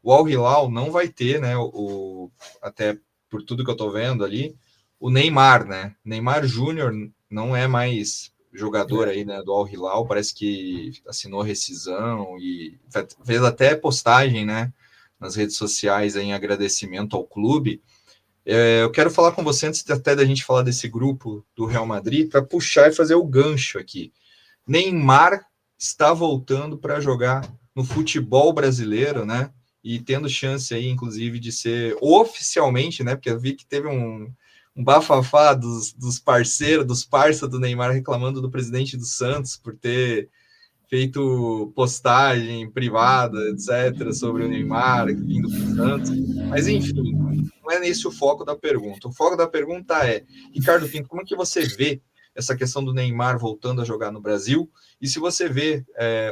o Al Hilal não vai ter, né, até por tudo que eu estou vendo ali, o Neymar, né? Neymar Júnior não é mais jogador aí, né, do Al Hilal, parece que assinou rescisão e fez até postagem, né, nas redes sociais em agradecimento ao clube. Eu quero falar com você antes até da gente falar desse grupo do Real Madrid, para puxar e fazer o gancho aqui. Neymar está voltando para jogar no futebol brasileiro, né? E tendo chance aí, inclusive, de ser oficialmente, né? Porque eu vi que teve um bafafá dos parceiros, dos parça do Neymar reclamando do presidente do Santos por ter feito postagem privada, etc., sobre o Neymar vindo para o Santos. Mas, enfim, não é esse o foco da pergunta. O foco da pergunta é, Ricardo Pinto, como é que você vê essa questão do Neymar voltando a jogar no Brasil? E se você vê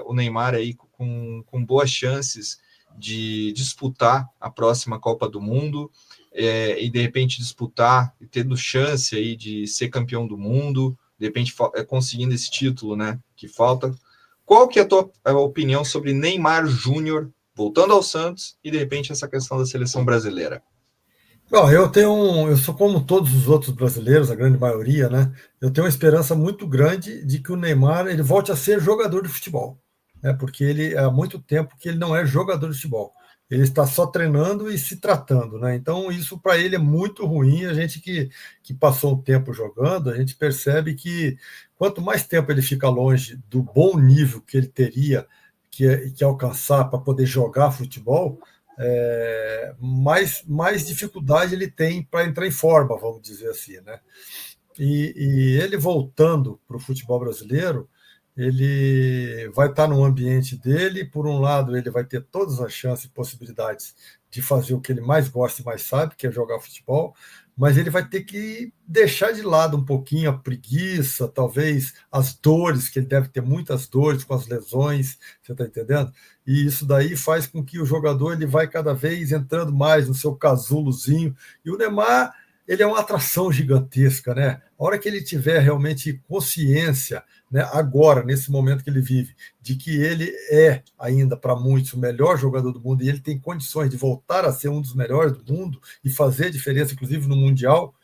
o Neymar aí com boas chances de disputar a próxima Copa do Mundo e, de repente, disputar e tendo chance aí de ser campeão do mundo, de repente conseguindo esse título, né, que falta. Qual que é a tua opinião sobre Neymar Júnior voltando ao Santos e, de repente, essa questão da seleção brasileira? Bom, eu sou como todos os outros brasileiros, a grande maioria, né? Eu tenho uma esperança muito grande de que o Neymar ele volte a ser jogador de futebol, né? Porque ele há muito tempo que ele não é jogador de futebol. Ele está só treinando e se tratando, né? Então isso para ele é muito ruim. A gente que passou um tempo jogando, a gente percebe que quanto mais tempo ele fica longe do bom nível que ele teria que alcançar para poder jogar futebol, mais dificuldade ele tem para entrar em forma, vamos dizer assim, né? E ele voltando para o futebol brasileiro, ele vai estar no ambiente dele. Por um lado, ele vai ter todas as chances e possibilidades de fazer o que ele mais gosta e mais sabe, que é jogar futebol, mas ele vai ter que deixar de lado um pouquinho a preguiça, talvez as dores, que ele deve ter muitas dores com as lesões, você está entendendo? E isso daí faz com que o jogador ele vai cada vez entrando mais no seu casulozinho. E o Neymar, ele é uma atração gigantesca, né? A hora que ele tiver realmente consciência, né, agora, nesse momento que ele vive, de que ele é ainda para muitos o melhor jogador do mundo e ele tem condições de voltar a ser um dos melhores do mundo e fazer diferença, inclusive no Mundial,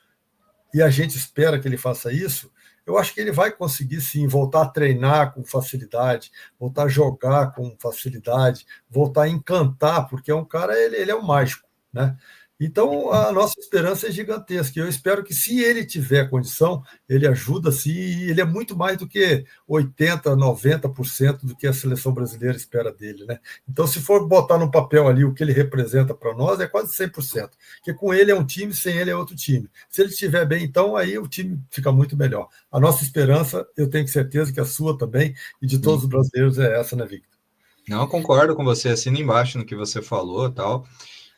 e a gente espera que ele faça isso, eu acho que ele vai conseguir sim voltar a treinar com facilidade, voltar a jogar com facilidade, voltar a encantar, porque é um cara, ele é um mágico, né? Então, a nossa esperança é gigantesca. Eu espero que, se ele tiver condição, ele ajuda sim, e ele é muito mais do que 80%, 90% do que a seleção brasileira espera dele, né? Então, se for botar no papel ali o que ele representa para nós, é quase 100%. Porque com ele é um time, sem ele é outro time. Se ele estiver bem, então, aí o time fica muito melhor. A nossa esperança, eu tenho certeza que a sua também, e de todos Sim. os brasileiros, é essa, né, Victor? Não, eu concordo com você, assina embaixo no que você falou, tal.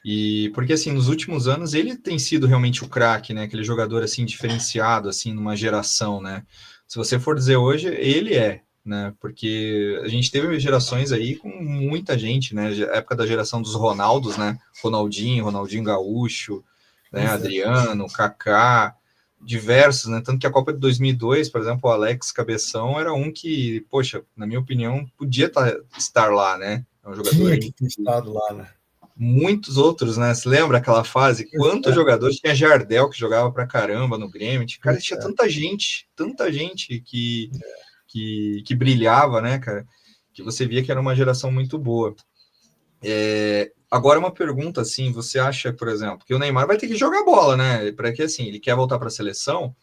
E porque assim, nos últimos anos ele tem sido realmente o craque, né? Aquele jogador assim diferenciado assim numa geração, né? Se você for dizer hoje, ele é, né? Porque a gente teve gerações aí com muita gente, né? A época da geração dos Ronaldos, né? Ronaldinho Gaúcho, né? Pois é. Adriano, Kaká, diversos, né? Tanto que a Copa de 2002, por exemplo, o Alex Cabeção era um que, poxa, na minha opinião, podia estar lá, né? É um jogador Tinha que ter estado lá, né? muitos outros, né? Se lembra aquela fase? Pois Quantos é, jogadores? Tinha Jardel que jogava pra caramba no Grêmio. Cara, pois tinha é. tanta gente que brilhava, né, cara? Que você via que era uma geração muito boa. Agora, uma pergunta assim: você acha, por exemplo, que o Neymar vai ter que jogar bola, né? Para que assim, ele quer voltar para a seleção,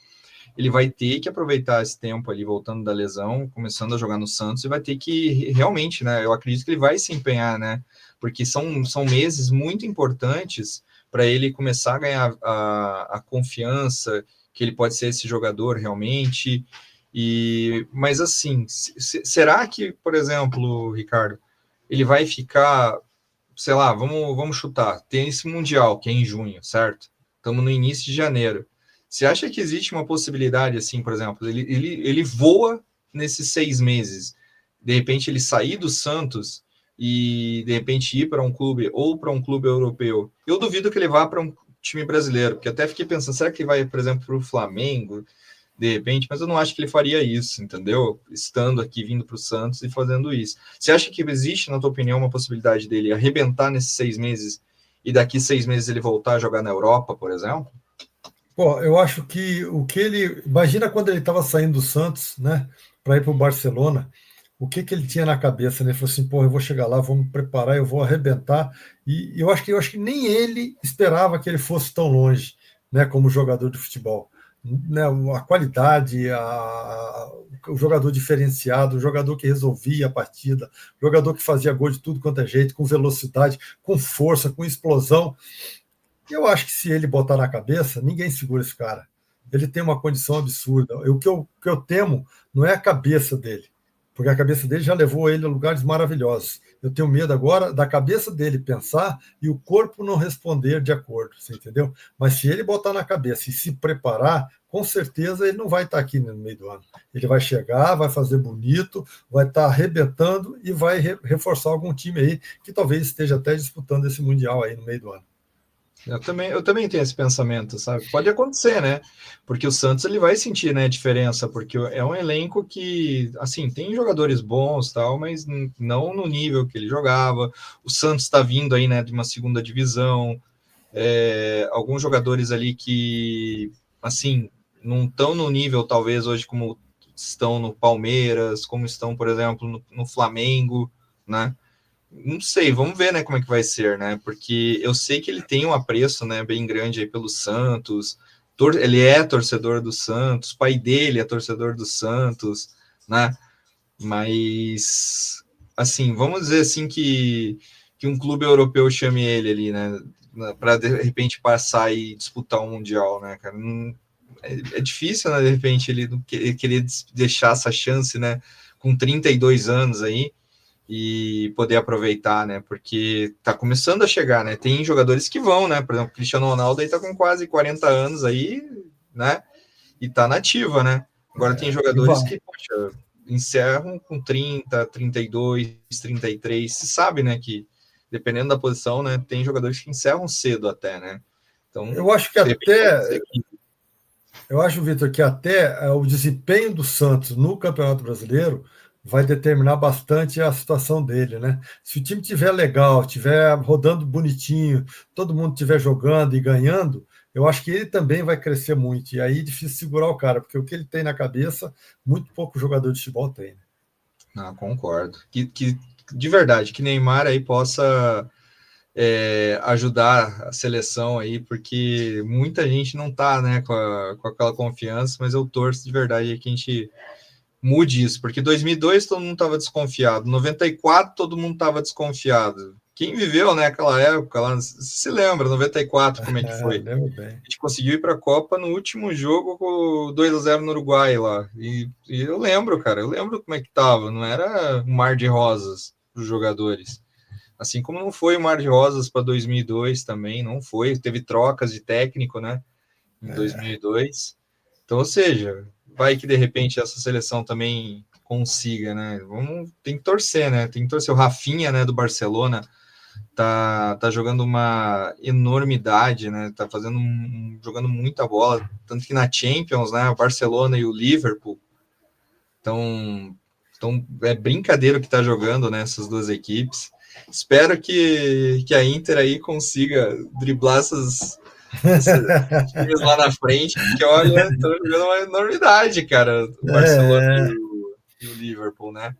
ele vai ter que aproveitar esse tempo ali, voltando da lesão, começando a jogar no Santos, e vai ter que realmente, né? Eu acredito que ele vai se empenhar, né? Porque são meses muito importantes para ele começar a ganhar a confiança que ele pode ser esse jogador realmente. Mas assim, será que, por exemplo, Ricardo, ele vai ficar, sei lá, vamos chutar, tem esse Mundial, que é em junho, certo? Estamos no início de janeiro. Você acha que existe uma possibilidade, assim, por exemplo, ele voa nesses 6 meses, de repente ele sair do Santos e de repente ir para um clube ou para um clube europeu? Eu duvido que ele vá para um time brasileiro, porque até fiquei pensando, será que ele vai, por exemplo, para o Flamengo? de repente, mas eu não acho que ele faria isso, entendeu? Estando aqui, vindo para o Santos e fazendo isso. Você acha que existe, na tua opinião, uma possibilidade dele arrebentar nesses 6 meses e daqui 6 meses ele voltar a jogar na Europa, por exemplo? Pô, eu acho que o que ele. Imagina quando ele estava saindo do Santos, né, para ir para o Barcelona, o que, que ele tinha na cabeça, né? Ele falou assim, pô, eu vou chegar lá, vou me preparar, eu vou arrebentar. E eu acho que nem ele esperava que ele fosse tão longe, né, como jogador de futebol. Né, a qualidade, o jogador diferenciado, o jogador que resolvia a partida, o jogador que fazia gol de tudo quanto é jeito, com velocidade, com força, com explosão. Eu acho que se ele botar na cabeça, ninguém segura esse cara. Ele tem uma condição absurda. O que eu temo não é a cabeça dele, porque a cabeça dele já levou ele a lugares maravilhosos. Eu tenho medo agora da cabeça dele pensar e o corpo não responder de acordo, você entendeu? Mas se ele botar na cabeça e se preparar, com certeza ele não vai estar aqui no meio do ano. Ele vai chegar, vai fazer bonito, vai estar arrebentando e vai reforçar algum time aí que talvez esteja até disputando esse Mundial aí no meio do ano. Eu também tenho esse pensamento, sabe? Pode acontecer, né? Porque o Santos ele vai sentir, né, a diferença, porque é um elenco que, assim, tem jogadores bons, tal, mas não no nível que ele jogava. O Santos está vindo aí, né, de uma segunda divisão. Alguns jogadores ali que, assim, não estão no nível, talvez, hoje, como estão no Palmeiras, como estão, por exemplo, no Flamengo, né? Não sei, vamos ver, né, como é que vai ser, né? Porque eu sei que ele tem um apreço, né, bem grande aí pelo Santos. Ele é torcedor do Santos, o pai dele é torcedor do Santos, né? Mas assim, vamos dizer assim que um clube europeu chame ele ali, né, para de repente passar e disputar um mundial, né, cara? É difícil, né, de repente ele querer deixar essa chance, né, com 32 anos aí e poder aproveitar, né? Porque tá começando a chegar, né? Tem jogadores que vão, né? Por exemplo, o Cristiano Ronaldo aí tá com quase 40 anos aí, né? E tá nativa, né? Agora tem E jogadores vai. que, poxa, encerram com 30, 32, 33. Se sabe, né? Que dependendo da posição, né? Tem jogadores que encerram cedo até, né? Então, Eu acho que de repente pode até ser que. Eu acho, Vitor, que até o desempenho do Santos no Campeonato Brasileiro vai determinar bastante a situação dele, né? Se o time tiver legal, tiver rodando bonitinho, todo mundo tiver jogando e ganhando, eu acho que ele também vai crescer muito. E aí é difícil segurar o cara, porque o que ele tem na cabeça, muito pouco jogador de futebol tem. Né? Não, concordo. Que de verdade, que Neymar aí possa ajudar a seleção aí, porque muita gente não tá, né, com aquela confiança, mas eu torço de verdade que a gente mude isso, porque 2002 todo mundo estava desconfiado, 94 todo mundo estava desconfiado. Quem viveu, né, aquela época lá, se lembra, 94, como é que foi? Lembro bem. A gente conseguiu ir para a Copa no último jogo com 2-0 no Uruguai lá. E eu lembro, cara, eu lembro como é que tava, não era um mar de rosas para os jogadores. Assim como não foi o mar de rosas para 2002 também, não foi. Teve trocas de técnico, né, em 2002. Então, ou seja, vai que de repente essa seleção também consiga, né? Tem que torcer, né? Tem que torcer. O Rafinha, né, do Barcelona, tá jogando uma enormidade, né? Tá jogando muita bola, tanto que na Champions, né, o Barcelona e o Liverpool então é brincadeira o que tá jogando, né, essas duas equipes. Espero que a Inter aí consiga driblar esses times lá na frente, porque olha, estão jogando uma enormidade, cara, o Barcelona É, e o Liverpool, né?